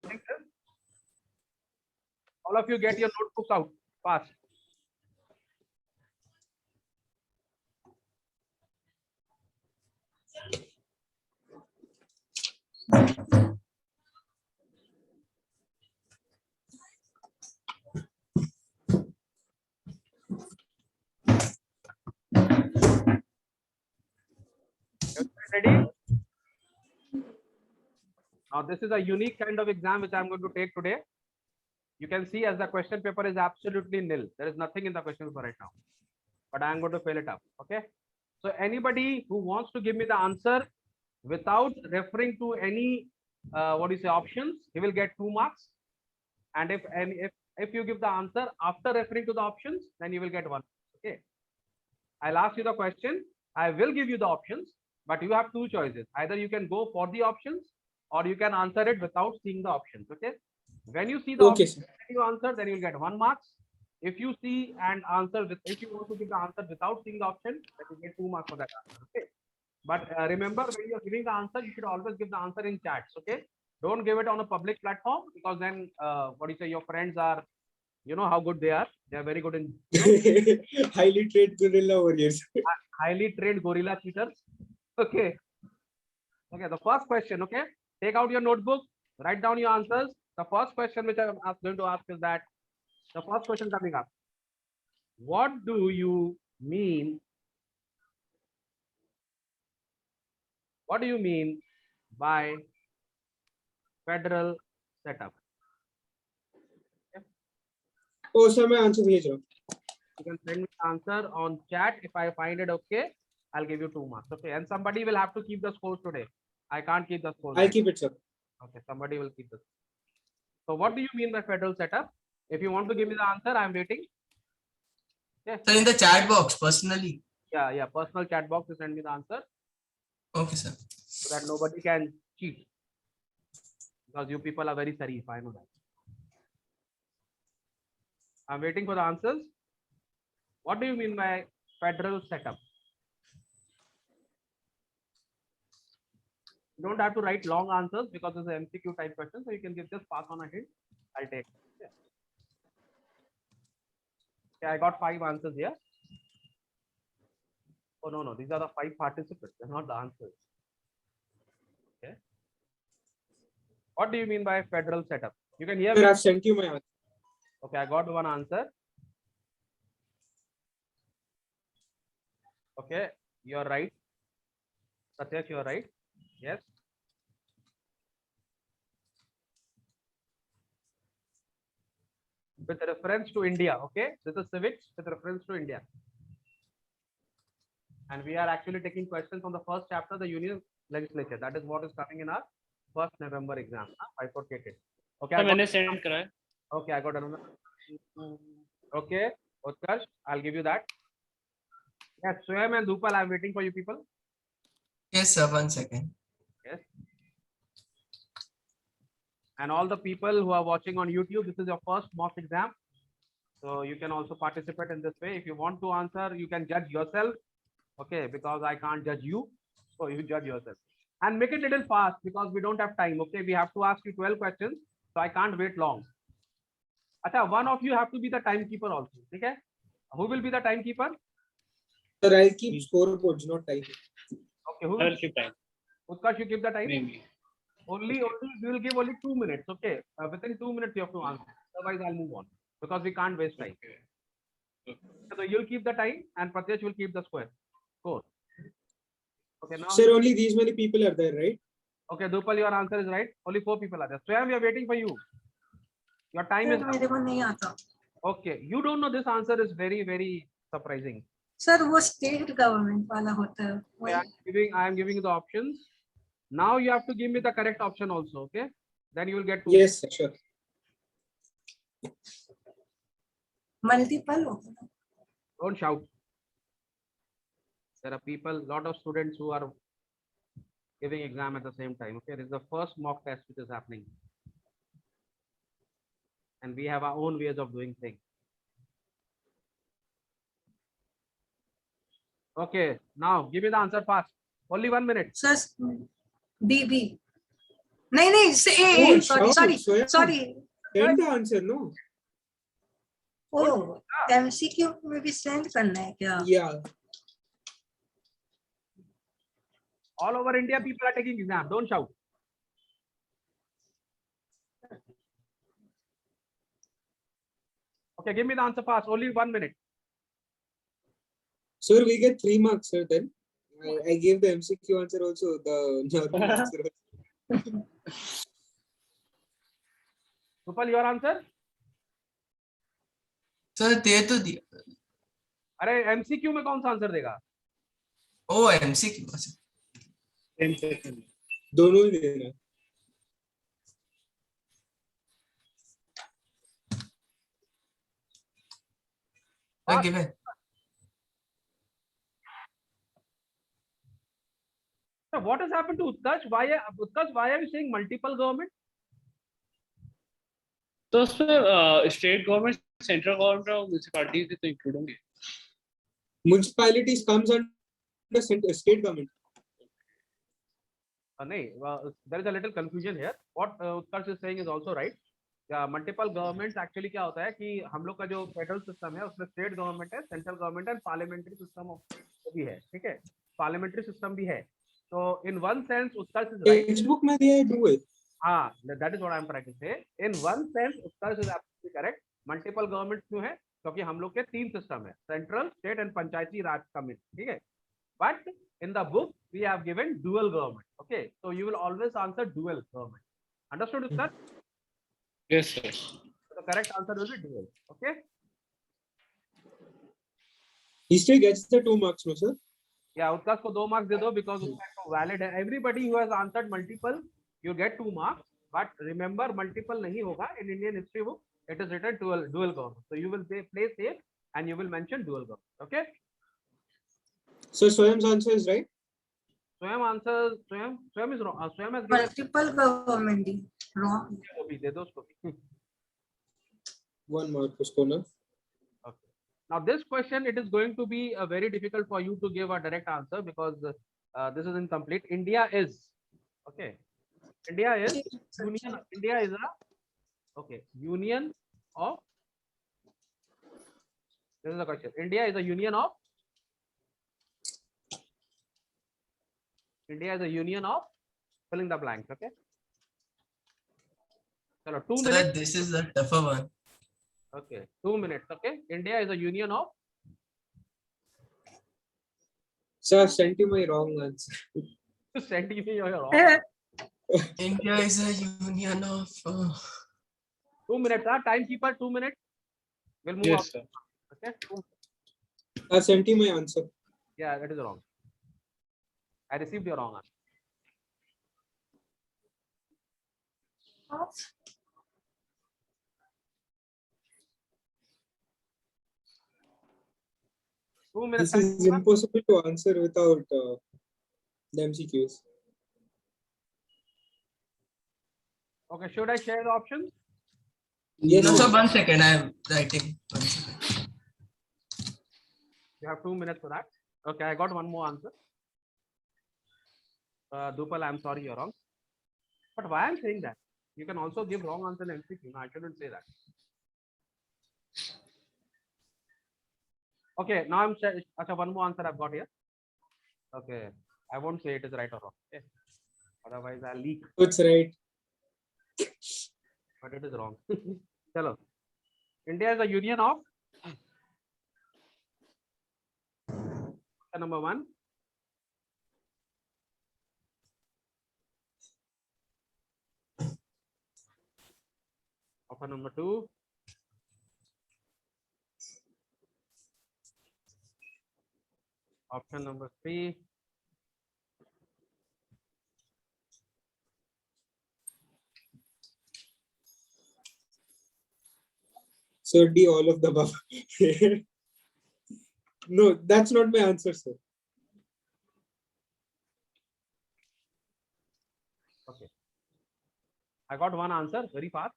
Think this? All of you get your notebooks out fast. Ready? Now this is a unique kind of exam which I'm going to take today. You can see as the question paper is absolutely nil. There is nothing in the question paper right now, but I'm going to fill it up. Okay. So anybody who wants to give me the answer without referring to any what do you say options, he will get 2 marks. And if you give the answer after referring to the options, then you will get 1. Okay. I'll ask you the question. I will give you the options, but you have 2 choices. Either you can go for the options or you can answer it without seeing the options. Okay. When you see the options, when you answer, then you'll get 1 marks. If you see and answer with, if you want to give the answer without seeing the option, then you get 2 marks for that answer. Okay. But remember, when you're giving the answer, you should always give the answer in chats. Okay. Don't give it on a public platform, because then what do you say, your friends are, you know how good they are. They are very good in highly trained gorilla warriors. Highly trained gorilla cheaters. Okay. Okay. The first question. Okay. Take out your notebook. Write down your answers. The first question which I'm going to ask is that the first question coming up. What do you mean? What do you mean by federal setup? Oh, sir, मैं answer भेज रहा हूँ. You can send me the answer on chat. If I find it okay, I'll give you 2 marks. Okay. And somebody will have to keep the scores today. I can't keep the scores. I'll keep it, sir. Okay. Somebody will keep this. So what do you mean by federal setup? If you want to give me the answer, I'm waiting. Okay. So in the chat box, personally. Yeah. Personal chat box to send me the answer. Okay, sir. So that nobody can cheat. Because you people are very serif, I know that. I'm waiting for the answers. What do you mean by federal setup? You don't have to write long answers because it's an MCQ type question, so you can just pass on a hint. I'll take. Okay, I got 5 answers here. Oh no, these are the 5 participants. They're not the answers. Okay. What do you mean by federal setup? You can hear me. I've sent you my answer. Okay, I got 1 answer. Okay, you're right. Satyash, you're right. Yes. With reference to India. Okay, this is civics with reference to India. And we are actually taking questions from the first chapter, the Union Legislature. That is what is coming in our 1st November exam. Bifurcated. Okay. Okay, I got another. Okay, Utkarsh, I'll give you that. Yes, Swayam and Dhupal, I'm waiting for you people. Yes, sir. 1 second. Yes. And all the people who are watching on YouTube, this is your first mock exam. So you can also participate in this way. If you want to answer, you can judge yourself. Okay, because I can't judge you. So you judge yourself. And make it little fast because we don't have time. Okay, we have to ask you 12 questions. So I can't wait long. Acha, one of you have to be the timekeeper also. Okay? Who will be the timekeeper? Sir, I'll keep scoreboards, not time. Okay, who will keep time? Utkarsh, you keep the time? Maybe. Only we will give only 2 minutes. Okay, within 2 minutes you have to answer. Otherwise, I'll move on because we can't waste time. Okay. So you'll keep the time, and Pratyesh will keep the square. Cool. Okay, now. Sir, only these many people are there, right? Okay, Dhupal, your answer is right. Only 4 people are there. Swayam, we are waiting for you. Your time is up. Okay, you don't know this answer is very, very surprising. Sir, वो state government वाला होता है. I am giving you the options. Now you have to give me the correct option also. Okay, then you will get 2. Yes, sure. Multiple. Don't shout. There are people, lot of students who are giving exam at the same time. Okay, this is the first mock test which is happening. And we have our own ways of doing things. Okay, now give me the answer fast. Only 1 minute. Sir, BB. नहीं नहीं Don't sorry shout, sorry Swayam. Sorry Send the answer, no? Oh MCQ में भी send करना है क्या? Yeah. All over India, people are taking exam. Don't shout. Okay, give me the answer fast. Only 1 minute. Sir, we get 3 marks, sir. Then I gave the MCQ answer also. The normal answer. Supal, your answer? Sir दे तो दिया. अरे MCQ में कौन सा answer देगा? Oh MCQ. 10 seconds. दोनों ही देना. Sir given. So what has happened to Utkarsh? Why are you saying multiple government? तो उसमें स्टेट गवर्नमेंट, सेंट्रल गवर्नमेंट और म्युनिसिपैलिटीज तो इंक्लूड होंगे. Municipalities comes under state government. No, there is a little confusion here. What Utkarsh is saying is also right. Multiple governments actually क्या होता है कि हम लोग का जो फेडरल सिस्टम है उसमें स्टेट गवर्नमेंट है, central government and parliamentary system भी है. ठीक है, पार्लियामेंट्री सिस्टम भी है. तो in one sense Utkarsh is right. Textbook में दिया है do it. हाँ, that is what I am trying to say. In one sense Utkarsh is absolutely correct. Multiple government क्यों है? क्योंकि हम लोग के 3 सिस्टम है, central, state and panchayati raj का मिल. ठीक है, but in the book we have given dual government. Okay, so you will always answer dual government. Understood, Utkarsh? Yes sir. The correct answer will be dual. Okay. History gets the 2 marks, no sir? Yeah, Utkarsh को 2 marks दे दो because उसका valid है. Everybody who has answered multiple, you get 2 marks. But remember, multiple नहीं होगा. In Indian history book, it is written dual government. So you will play safe and you will mention dual government. Okay. So Swayam's answer is right. Swayam answers. Swayam is wrong. Swayam has given. Multiple government wrong. वो भी दे दो उसको भी. 1 mark उसको ना. Okay. Now this question, it is going to be very difficult for you to give a direct answer because this is incomplete. India is okay. India is union. India is a okay union of. This is the question. India is a union of. India is a union of filling the blanks. Okay. Chalo, 2 Sir, minutes. this is the tougher one. Okay, 2 minutes. Okay. India is a union of. Sir, sent you my wrong answer. Send me your wrong. India is a union of. 2 minutes. Timekeeper, 2 minutes. We'll move yes on. Sir. Okay. I sent you my answer. Yeah, that is wrong. I received your wrong answer. Two minutes. This is impossible to answer without the MCQs. Okay, should I share the options? Yes, No, sir. sir, 1 second. I am writing. 1 second. You have 2 minutes for that. Okay, I got one more answer. Dupal, I'm sorry, you're wrong. But why I'm saying that? You can also give wrong answer in MCQ. No, I shouldn't say that. Okay, now I'm saying one more answer I've got here. Okay, I won't say it is right or wrong. Okay. Otherwise, I'll leak. It's right. But it is wrong. Chalo. India is a union of. Number 1. Option number 2. Option number 3. So D, all of the above. No, that's not my answer, sir. Okay. I got one answer very fast.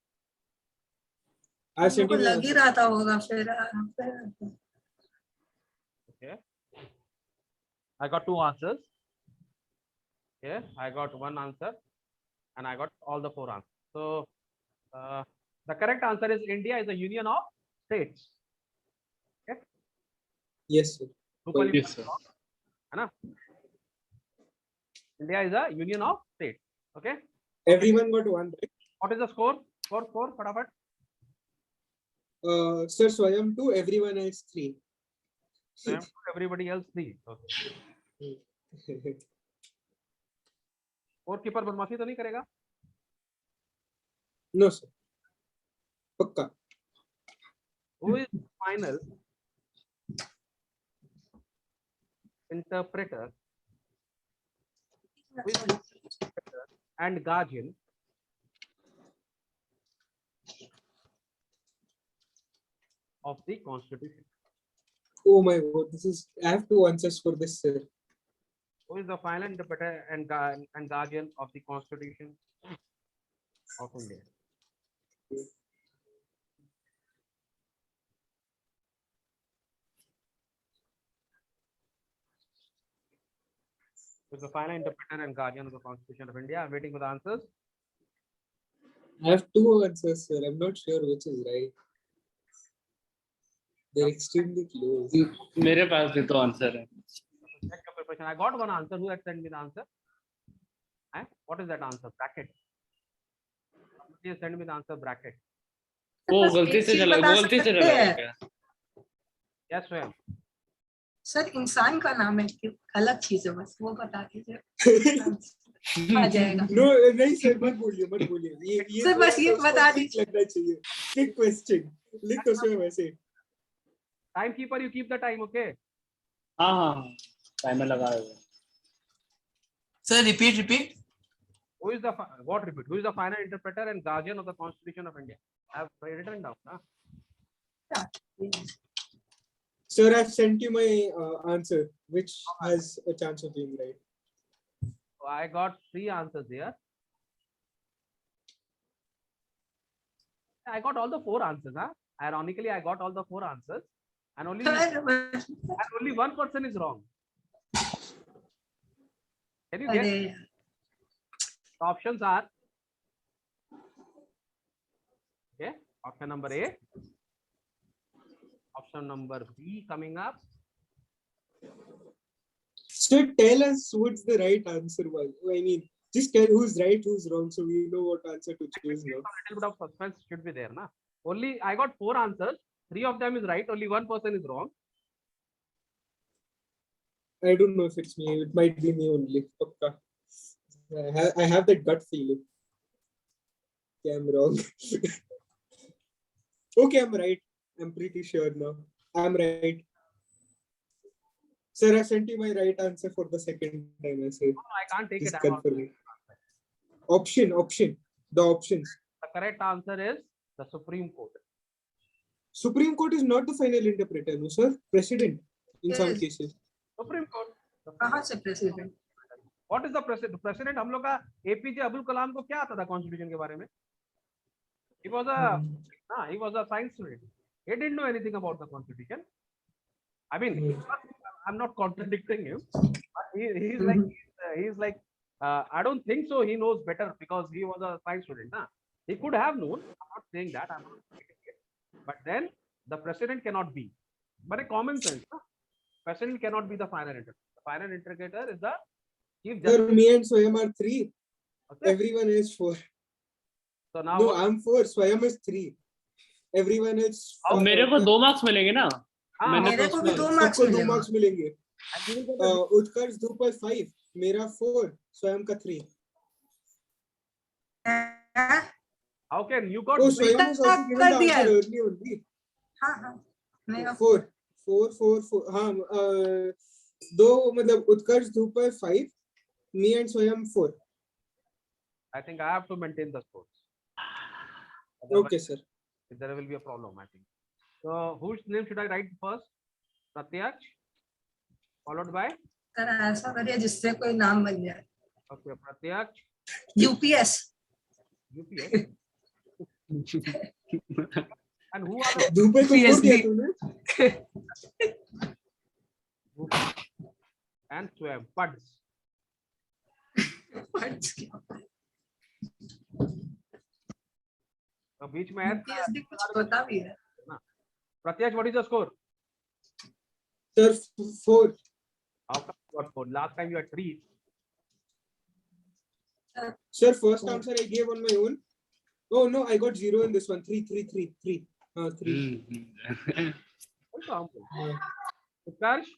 I sent को you my लग ही answer. रहा था होगा फिर. Okay. I got 2 answers. Okay, I got one answer. and I got all the 4 answers. So the correct answer is India is a union of states. Yes, sir. Rupali, Yes, sir. है ना? India is a union of states. Okay. Everyone got one, right? What is the score? Score, फटाफट. Sir, Swayam 2, everyone else 3. So everybody else 3. Okay. Scorekeeper बदमाशी तो नहीं करेगा? No, sir. Pakka. Who is the final interpreter and guardian of the Constitution? Oh my God, I have 2 answers for this, sir. Who is the final interpreter and guardian of the Constitution of India? Who is the final interpreter and guardian of the Constitution of India? I'm waiting for the answers. I have 2 answers, sir. I'm not sure which is right. They're extremely close. मेरे पास भी तो answer है. Check your preparation. I got one answer. Who had sent me the answer? What is that answer? Bracket. Somebody send me the answer bracket. वो गलती से चला गया. Yes, Swayam. Sir इंसान का नाम है कि अलग चीज है, बस वो बता दीजिए आ जाएगा. No, नहीं सर, मत बोलिए. ये सर बस ये बता दीजिए. लगना चाहिए. Trick question. लिख तो स्वयं ऐसे. Timekeeper, you keep the time, okay? हाँ. टाइमर लगा हुआ. Sir, repeat. Who is the what repeat? Who is the final interpreter and guardian of the Constitution of India? I have written down. Huh? Sir, I've sent you my answer, which has a chance of being right. So I got 3 answers here. I got all the 4 answers. Huh? Ironically, I got all the 4 answers, and only one person is wrong. Can you guess? अरे The options are okay. Option number A. Option number B coming up. So tell us what's the right answer. I mean, just tell who's right, who's wrong, so we know what answer to choose now. A little bit of suspense should be there, na? Only I got 4 answers. 3 of them is right. Only one person is wrong. I don't know if it's me. It might be me only. Pakka. I have that gut feeling. Okay, I'm wrong. Okay, I'm right. I'm pretty sure now. I'm right. Sir, I sent you my right answer for the second time. I said. No, I can't take Just it. I'm confirm it. Option. The options. The correct answer is the Supreme Court. Supreme Court is not the final interpreter, no, sir. President in some Yes. cases. Supreme Court. कहाँ से president? What is the president? President हम लोग का APJ Abdul Kalam को क्या आता था Constitution के बारे में? He was a science student. He didn't know anything about the Constitution. I mean, I'm not contradicting him, but he's like I don't think so. He knows better because he was a science student. Nah? He could have known. I'm not saying that. I'm not saying it. But then the president cannot be. But a common sense. Nah? President cannot be the final interpreter. The final interpreter is the chief Sir, justice. me and Swayam are 3. Okay? Everyone is 4. So now No, I'm 4. Swayam is 3. Everyone is. अब मेरे को 2 marks मिलेंगे ना. मैंने मेरे तो को भी 2 सबको मार्क्स 2 marks मिलेंगे. उसमें उत्कर्ष धूपल 5. मेरा 4. स्वयं का 3. how can you got Oh, three? Swayam has also given the दिया. answer early only. हाँ मेरा 4. हाँ, 2 मतलब उत्कर्ष धूपल 5. Me and Swayam 4. I think I have to maintain the scores. Okay, sir. There will be a problem, I think. So whose name should I write first? Pratyaksh, followed by sir ऐसा करिए जिससे कोई नाम बन जाए. okay, Pratyaksh, UPS. UPS. And who are the धूपल को 4 दिया PSD. तूने? and Swayam? Pads. तो बीच में है UPSC कुछ होता भी है. प्रत्यक्ष, what is your score? Sir, 4. How come you got 4? Last time you had 3. Sir, first answer I gave on my own. Oh no, I got 0 in this one. 3, 3, 3, 3. 3. Very harmful. Utkarsh,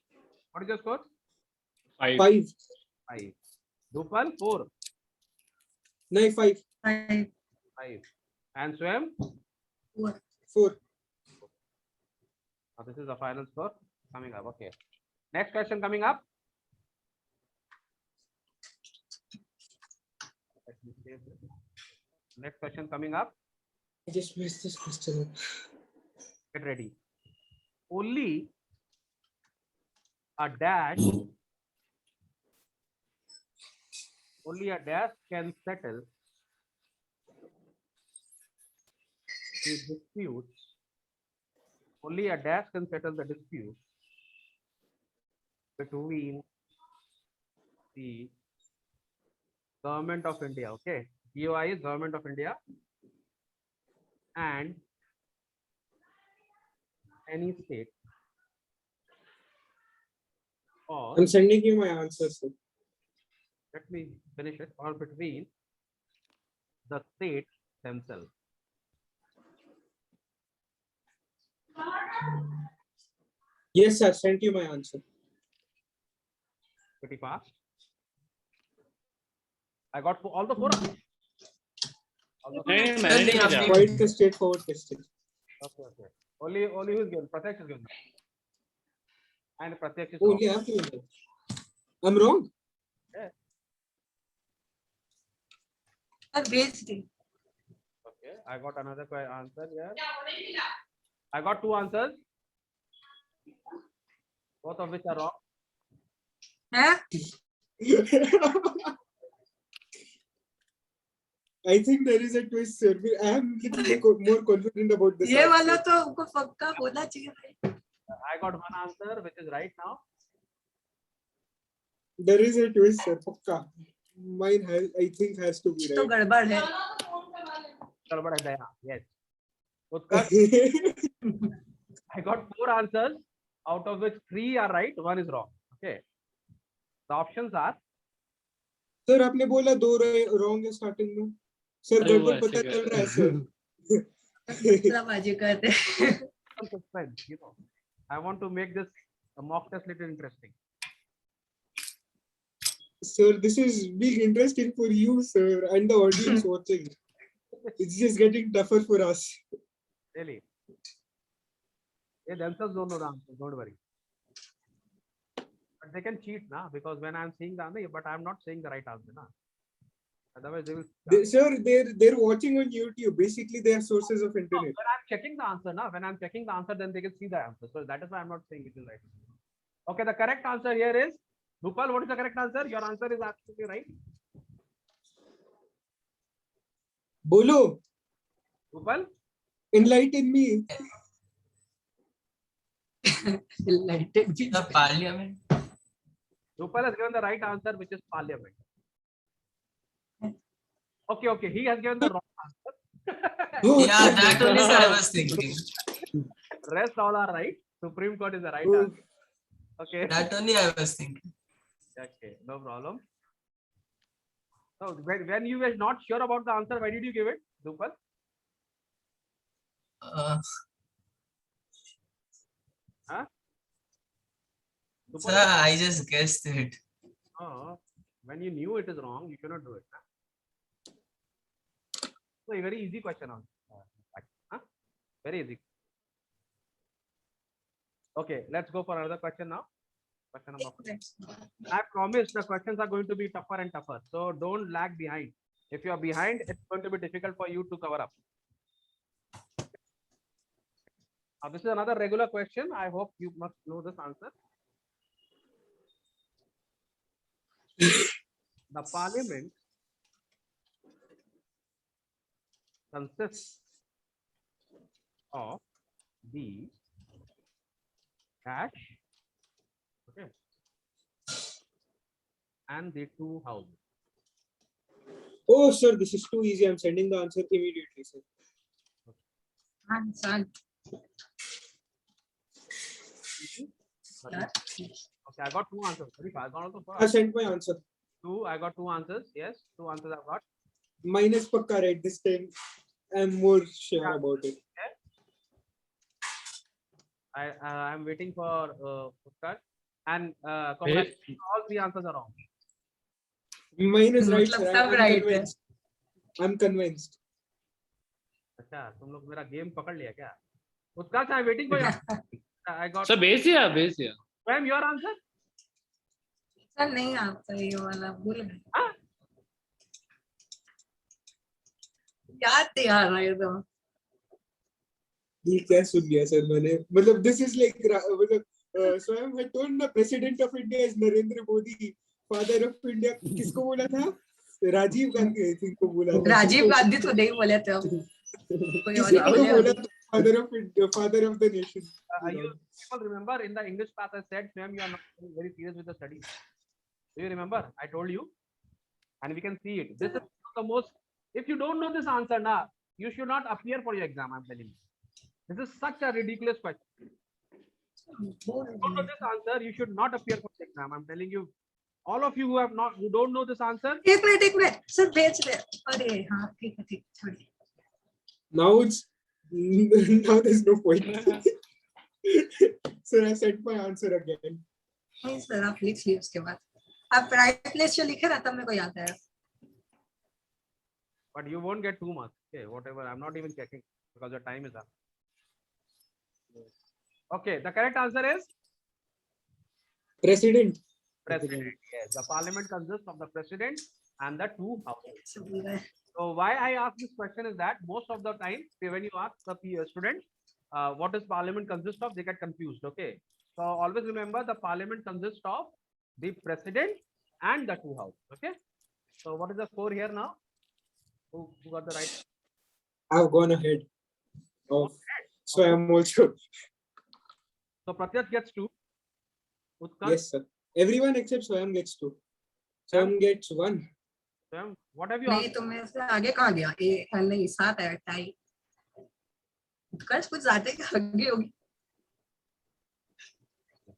what is your score? 5. 5. 5. Dupal, 4. No, 5. 5. 5. And Swam? 4. 4. This is the final score coming up. Okay. Next question coming up. Let me save this. Next question coming up. I just messed this question up. Get ready. Only a dash. Only a dash can settle the dispute. Only a dash can settle the dispute between the Government of India, okay? GOI is Government of India, and any state, or I'm sending you my answer, sir. let me finish it, or between the states themselves. Yes, sir. Sent you my answer. Pretty fast. I got all the 4. All the 4. नहीं मैंने नहीं भेजा. Quite a straightforward question. Okay, okay. Only who is given? Pratyaksh is given. And Pratyaksh is wrong. Only I'm given that. I'm wrong. भेज दी. Okay, I got another answer here. I got 2 answers. Both of which are wrong. हैं? I think there is a twist, sir. I am little more confident about this. ये answer. वाला तो उनको पक्का होना चाहिए भाई. I got one answer which is right now. There is a twist, sir. Pakka. Mine has, I think, has to be तो right. गड़बड़ है. गड़बड़ है दया. Yes. Utkarsh, I got 4 answers, out of which 3 are right, 1 is wrong. Okay. The options are sir आपने बोला 2 wrong है starting में. Sir अरे वो गड़बड़ ऐसे पता क्या- चल रहा है सर. बाजी करते हैं. suspense, you know. I want to make this a mock test little interesting. Sir, this is being interesting for you, sir, and the audience watching. It's just getting tougher for us. Really. They themselves don't know the answer, don't worry. But they can cheat now, because when I'm saying the answer, but I'm not saying the right answer now. Otherwise they will. Sir, they're watching on YouTube. Basically, they are sources of No, internet. when I'm checking the answer now, when I'm checking the answer, then they can see the answer. So that is why I'm not saying it is right. Okay, the correct answer here is Dupal. What is the correct answer? Your answer is absolutely right. Bolo, Dupal, enlighten me. The parliament. Dupal has given the right answer, which is Parliament. Okay, okay, he has given the wrong answer. Yeah, that only I was thinking. Rest all are right. Supreme Court is the right Oh, answer. Okay. That only I was thinking. Okay, no problem. So when you were not sure about the answer, why did you give it, Dupal? Huh? Sir, I just guessed it. Oh, when you knew it is wrong, you cannot do it. Huh? So a very easy question on. Huh? Very easy. Okay, let's go for another question now. Question number 4. I promise the questions are going to be tougher and tougher. So don't lag behind. If you are behind, it's going to be difficult for you to cover up. Now, this is another regular question. I hope you must know this answer. The parliament consists of the dash, okay, and the 2 houses. Oh, sir, this is too easy. I'm sending the answer immediately, sir. इंसान यार, Okay, I got two answers. Very fast. I got also I sent my answer. two. I got two answers. Yes, two answers I've got. Minus pakka right this time. I'm more sure Yeah. about it. I'm waiting for Utkarsh. And congratulations, all three answers are wrong. Mine is right, मतलब sir. सब I'm right है. convinced. I'm convinced. अच्छा, तुम लोग मेरा game पकड़ लिया क्या? Utkarsh, I'm waiting for your. I got. Sir भेज दिया Swam, your answer? सर नहीं आता ये वाला भूल गए. हाँ? याद नहीं आ रहा है तो. ये क्या सुन लिया सर मैंने मतलब this is like मतलब स्वयं had told the president of India is Narendra Modi, father of India किसको बोला था? राजीव गांधी I think को बोला था. राजीव गांधी तो नहीं बोले थे अब. कोई और किसी ही को बोले बोला होंगे. था father of India, father of the nation. You people remember in the English class I said, Swam, you are not very serious with the studies. Do you remember? I told you, and we can see it. This is the most. If you don't know this answer now, you should not appear for your exam. I'm telling you. This is such a ridiculous question. If you don't know this answer, you should not appear for the exam. I'm telling you. All of you who don't know this answer. एक minute sir भेज दे. अरे हाँ ठीक है छोड़िए. Now it's now there's no point. Sir, I sent my answer again. नहीं sir आप लिख लिए उसके बाद. आप प्राइवेट प्लेस जो लिखे ना तब मेरे को याद आया. But you won't get 2 marks. Okay, whatever. I'm not even checking because the time is up. Okay, the correct answer is President. president. Yes, the parliament consists of the president and the two houses. सब भूल गए. So why I ask this question is that most of the time when you ask the student what does parliament consist of, they get confused. Okay, so always remember the parliament consists of the president and the two houses. Okay, so what is the score here now? Who got the right? I've gone ahead. Oh, so I'm also. So Pratyat gets 2. Utkarsh, Yes, sir. Everyone except Swayam gets 2. Swayam gets 1. Swam, what have you नहीं asked? तो मैं से आगे कहाँ गया. ये नहीं 7 है टाई. उत्कर्ष कुछ ज्यादा ही आगे होगी.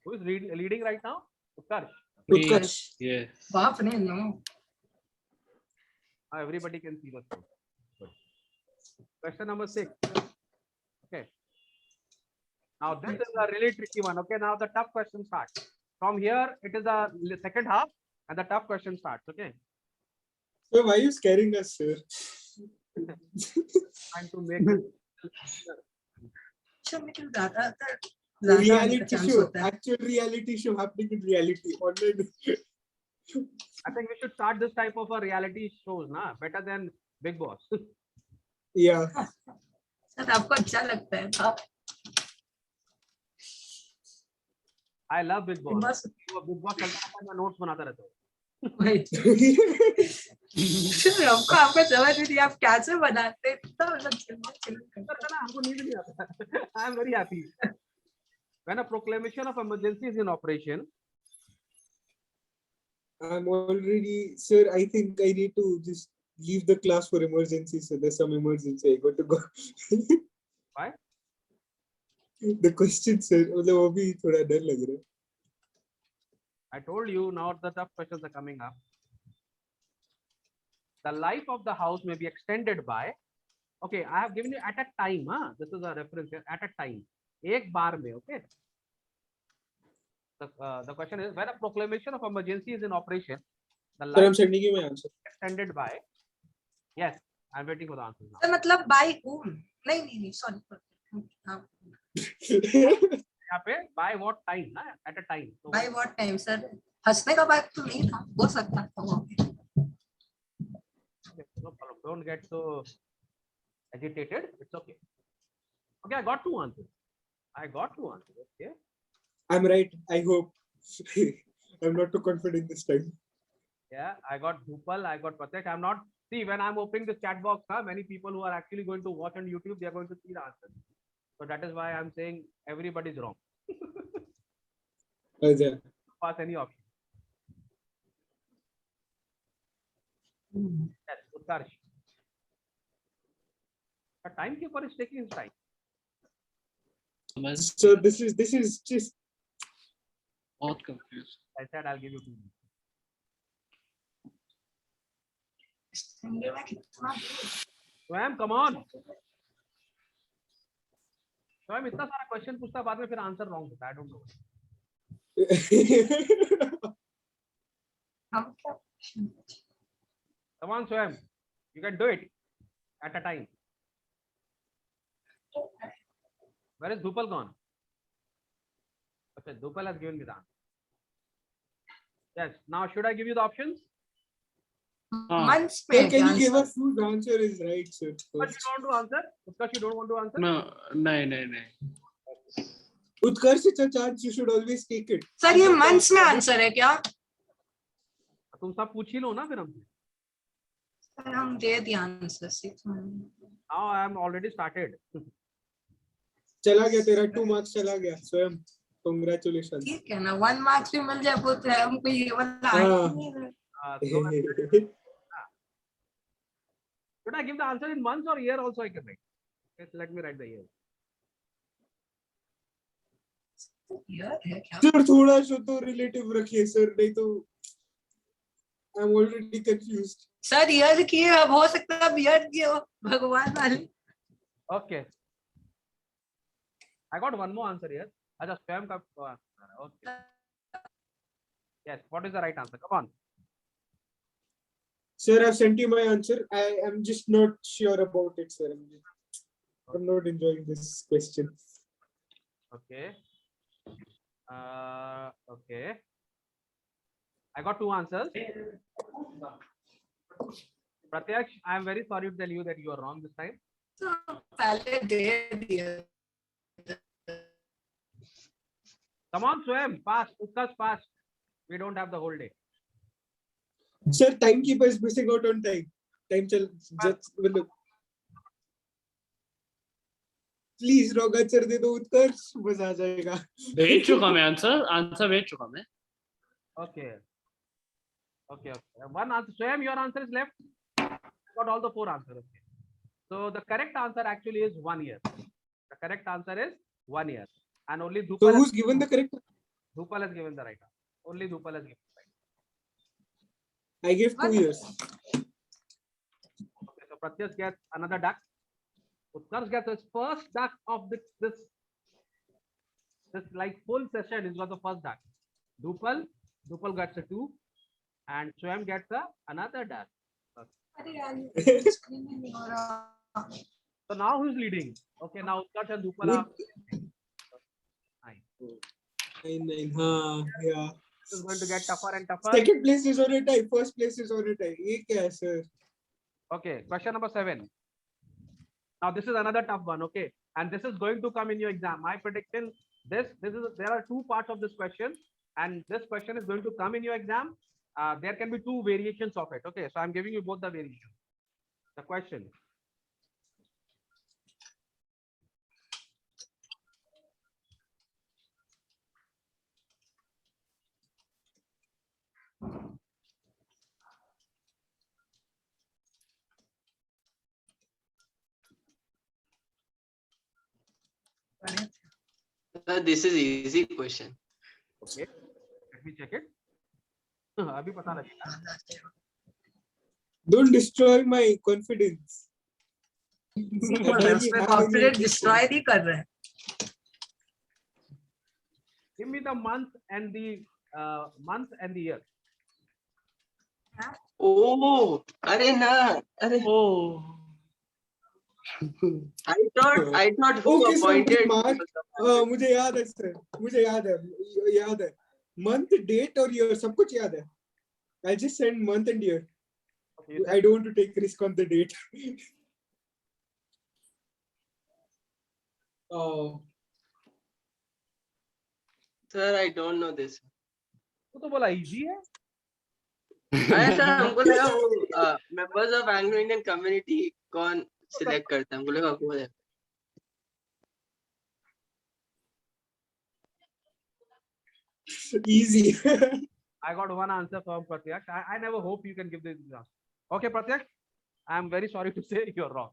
Who is leading right now? Utkarsh. Utkarsh. ये बाप ने no. Everybody can see the score. Good. Question number 6. Okay. Now this is a really tricky one. Okay. Now the tough question starts. From here, it is a second half, and the tough question starts. Okay. So why are you scaring us, sir? Trying to make it. अच्छा लेकिन ज्यादा Reality show. Actual reality show happening in reality. Online. I think we should start this type of a reality shows, na? Better than Big Boss. Yeah. Sir आपको अच्छा लगता है था. I love Big Boss. बस वो Big Boss चलता था, मैं notes बनाता रहता हूँ. वही. सर हमको आपका समझ नहीं आप कैसे बनाते हैं. इतना मतलब करता ना, हमको नींद नहीं आता. I am very happy. When a proclamation of emergency is in operation, I'm already, sir. I think I need to just leave the class for emergency. So there's some emergency. I got to go. why? The question, sir. मतलब वो भी थोड़ा डर लग रहा है. I told you now the tough questions are coming up. The life of the house may be extended by. Okay, I have given you at a time. This is a reference here. At a time. एक बार में. Okay. The question is when a proclamation of emergency is in operation, the Sir, life I'm sending you my answer. is extended by. Yes, I'm waiting for the answer now. Sir मतलब bye whom. नहीं sorry. यहाँ पे by what time? ना? At a time. So by what time sir. हंसने का बात तो नहीं था. हो सकता था वहाँ पे. no problem. Don't get so agitated. It's okay. Okay, I got 2 answers. Okay. I'm right. I hope. I'm not too confident this time. Yeah, I got Bhupal, I got Pratyek. I'm not. See, when I'm opening this chat box, many people who are actually going to watch on YouTube, they are going to see the answers. So that is why I'm saying everybody's wrong. Okay. Pass any option. Yes, Utkarsh. The timekeeper is taking his time. मैं So this is just बहुत confused. I said I'll give you 2 minutes. Sunday में कितना Swam, come on. Swam इतना सारा question पूछता है, बाद में फिर आंसर रॉन्ग होता है. I don't know. हम क्या Come on, Swam. You can do it at a time. Where is Dhupal gone? Okay, Dhupal has given me the answer. Yes. Now, should I give you the options? हाँ, months Sir, में can you give answer. us whose answer is right, sir? But you don't want to answer? Utkarsh, you don't want to answer? no, नहीं. Utkarsh, it's a chance. You should always take it. Sir ये months में answer है क्या? तुम सब पूछ ही लो ना फिर हमसे. सर हम दे दिया answer 6 months. Now I am already started. चला गया तेरा 2 marks चला गया स्वयं. Congratulations. ठीक है ना 1 marks भी मिल जाए वो तो है, हमको ये वाला हाँ. आया ही नहीं है। So, should I give the answer in months or year also I can write? Yes, let me write the year. यार है क्या? सर थोड़ा सा तो रिलेटिव रखिए सर, नहीं तो I am already confused. Sir year की है, अब हो सकता है ईयर की हो भगवान वाली. Okay. I got one more answer here. Acha, Swam ka answer. Okay. Yes. What is the right answer? Come on. Sir, I've sent you my answer. I am just not sure about it, sir. I'm not enjoying this question. Okay. Okay. I got 2 answers. Pratyaksh, I am very sorry to tell you that you are wrong this time. तो पहले दे दिया. Come on, Swam, fast. Utkarsh, fast. We don't have the whole day. Sir, timekeeper is missing out on time. Time chal just मतलब please rogue answer दे दो उत्कर्ष, मजा आ जाएगा. भेज चुका मैं आंसर भेज चुका मैं. Okay. Okay. One answer. Swam, your answer is left. Got all the 4 answers. Okay. So the correct answer actually is 1 year. The correct answer is 1 year. And only So Dhupal, who's given the correct? Dhupal has given the right answer. Only Dhupal has given the right I gave 2 years. answer. Okay, so Pratyaksh gets another duck. Utkarsh gets his first duck of this like full session. He's got the first duck. Dhupal gets a 2, and Swam gets another duck. अरे यार screen में नहीं हो रहा. So now who's leading? Okay, now Utkarsh and Dhupal are. Nine. हाँ, yeah. This is going to get tougher and tougher. Second place is on a tie. First place is on a tie. ये क्या है sir? Okay, question number 7. Now this is another tough one. Okay, and this is going to come in your exam. My prediction: there are 2 parts of this question, and this question is going to come in your exam. There can be 2 variations of it. Okay, so I'm giving you both the variations. The question. This is easy question. Okay, let me check it. अभी पता लगेगा. Don't destroy my confidence. उसमें confidence destroy नहीं कर रहे हैं. Give me the month and the year. Oh, अरे ना, अरे. Oh, I thought who Okay, sir, appointed. मुझे याद है sir. मुझे याद है. Month, date और year सब कुछ याद है. I'll just send month and year. Okay, I don't want to take risk on the date. Oh. Sir, I don't know this. तो बोला easy है. अरे सर हमको लगा वो members of Anglo-Indian community कौन select करता है, हमको लगा वो है. Easy. I got one answer from Pratyaksh. I never hope you can give this answer. Okay, Pratyaksh, I am very sorry to say you're wrong.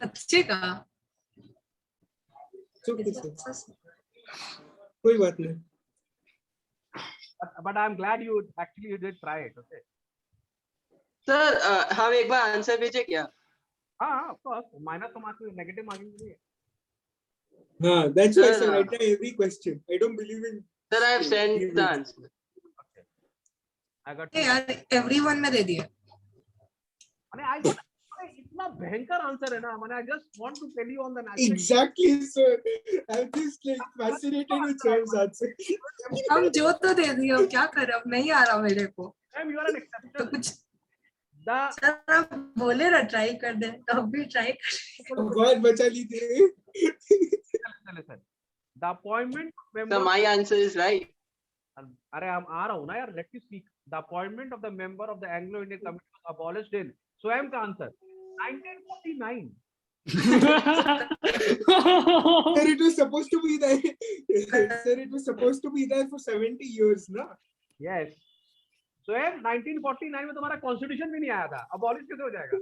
अच्छे का It's okay, sir. कोई बात नहीं. But I'm glad you did try it. Okay. Sir हम एक बार answer भेजे क्या? हाँ, of course. Minus तो marking, negative marking के लिए. हाँ, that's why, Sir, sir, I try every question. I don't believe in. Sir I have send the answer. Okay. I got. यार everyone में दे दिया. मैंने I got. अरे इतना भयंकर आंसर है ना. मैंने I just want to tell you on the national. Exactly, sir. I'm just like fascinated with sir's answer. हम जो तो दे दिए अब क्या करें अब नहीं आ रहा मेरे को Ma'am, you are an तो exception. कुछ The सर आप बोले ना ट्राई कर दे तो अभी ट्राई कर. बहुत बचा लीजिए. listen. The appointment sir member. My answer is right. अरे हम आ रहा हूँ ना यार. Let me speak. The appointment of the member of the Anglo-Indian Committee was abolished in. स्वयं का answer 1949. Sir, it was supposed to be there. Sir, it was supposed to be there for 70 years, na? Yes. स्वयं 1949 में तुम्हारा constitution भी नहीं आया था. Abolish कैसे हो जाएगा?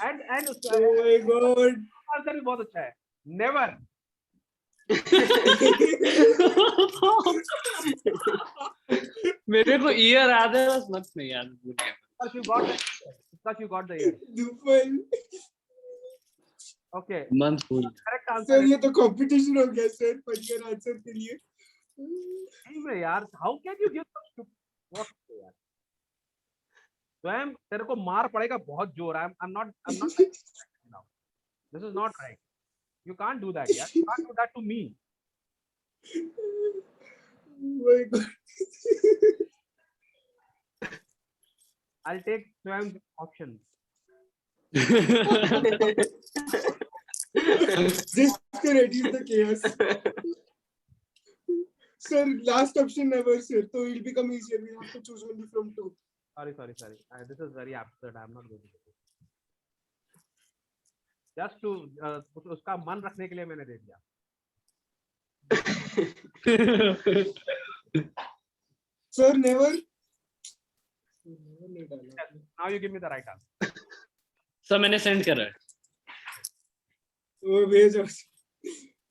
And Oh my God. Answer भी बहुत अच्छा है. Never. मेरे को ईयर याद है बस मत नहीं याद भूल गया. Because you got the year. Dupal. Okay. Month भूल गया. Correct answer. Sir, ये तो competition हो गया, sir. पंचर आंसर के लिए. सही में यार. How can you give such stupid what यार? स्वयं तेरे को मार पड़ेगा बहुत जोर. I'm not now. This is not right. You can't do that. यार. You can't do that to me. Oh my God. I'll take Swayam's option. Just to reduce the chaos. Sir, last option never, sir. So it'll become easier. We have to choose only from two. Sorry. This is very absurd. I'm not going to do this. Just to उसका मन रखने के लिए मैंने दे दिया. Sir, never. Never नहीं डाला. Now you give me the right answer. सब मैंने सेंड करा है. Oh, भेज और.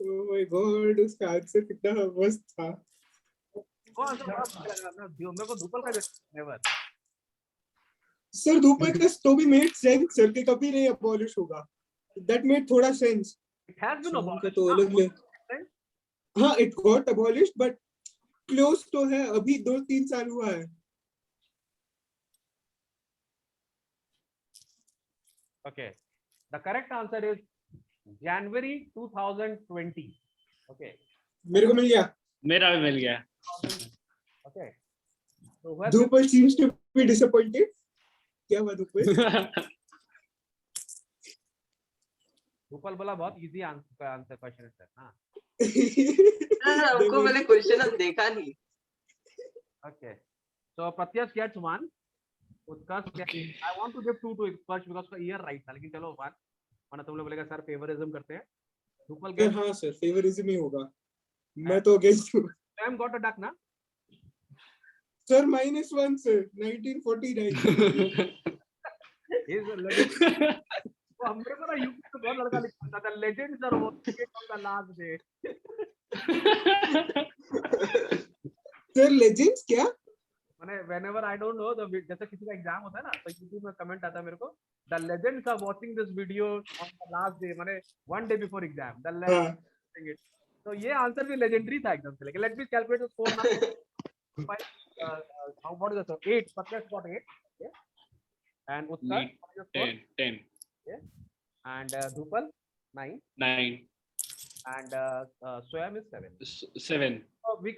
Oh my God, उसका आंसर कितना मस्त था. कौन सा मेरे को धूपल का never. Sir, धूपल का तो भी made sense, sir, कि कभी नहीं abolish होगा. That made थोड़ा sense. It has been उनका abolished. तो अलग ले. हाँ, it got abolished, but close तो है. अभी 2-3 साल हुआ है. Okay. The correct answer is January 2020. Okay. मेरे को मिल गया. मेरा भी मिल गया. Okay. So where धूपल seems to be disappointed. क्या हुआ धूपल? धूपल बोला बहुत इजी आंसर क्वेश्चन है सर. हाँ. सर हमको मैंने क्वेश्चन हम देखा नहीं. Okay. So Pratyaksh gets one. Utkarsh gets. I want to give 2 to Utkarsh because उसका year right था. लेकिन चलो one. वरना तुम लोग बोलेगा सर फेवरिज्म करते हैं. धूपल Sir, gets. हाँ sir, favorism ही होगा. मैं तो against हूँ. Swayam got a duck ना? Sir, -1, sir. 1949. He's a legend. वो हमरे को ना यूपी में बहुत लड़का लिखता था. Legends are working on the last day. Sir, legends क्या? मैंने whenever I don't know the जैसे किसी का एग्जाम होता है ना तो यूट्यूब में कमेंट आता है मेरे को the legends are watching this video on the last day मैंने one day before exam the legends हाँ. watching it. तो ये आंसर भी लेजेंडरी था एकदम से. लेकिन let me calculate the score now. How what is the score? 8. Pratyaksh got 8. Okay. And Utkarsh what is the score? 10. Okay. And Dhupal 9. 9. And Swayam is 7. 7. So we